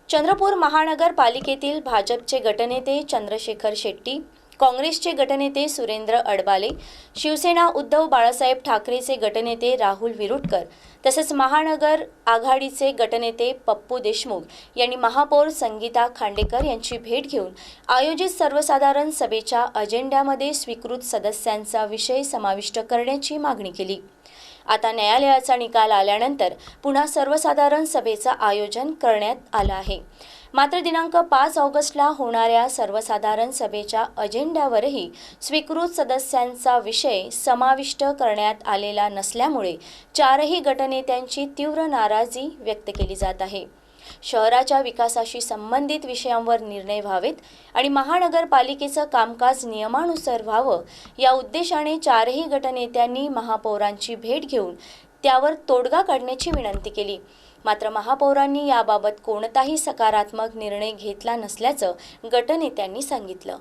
चंद्रपूर महानगरपालिकेतील भाजपचे गटनेते चंद्रशेखर शेट्टी, काँग्रेसचे गटनेते सुरेंद्र अडबाले, शिवसेना उद्धव बाळासाहेब ठाकरेचे गटनेते राहुल विरुटकर तसेच महानगर आघाडीचे गटनेते पप्पू देशमुख यांनी महापौर संगीता खांडेकर यांची भेट घेऊन आयोजित सर्वसाधारण सभेच्या अजेंड्यामध्ये स्वीकृत सदस्यांचा विषय समाविष्ट करण्याची मागणी केली। आता न्यायालयाचा निकाल आल्यानंतर पुन्हा सर्वसाधारण सभेचं आयोजन करण्यात आलं आहे। मात्र दिनांक 5 ऑगस्टला होणाऱ्या सर्वसाधारण सभेच्या अजेंड्यावरही स्वीकृत सदस्यांचा विषय समाविष्ट करण्यात आलेला नसल्यामुळे चारही गटनेत्यांची तीव्र नाराजी व्यक्त केली जात आहे। शहराच्या विकासाशी संबंधित विषयांवर निर्णय व्हावेत आणि महानगरपालिकेचं कामकाज नियमानुसार व्हावं या उद्देशाने चारही गटनेत्यांनी महापौरांची भेट घेऊन त्यावर तोडगा काढण्याची विनंती केली। मात्र महापौरांनी याबाबत कोणताही सकारात्मक निर्णय घेतला नसल्याचं गटनेत्यांनी सांगितलं।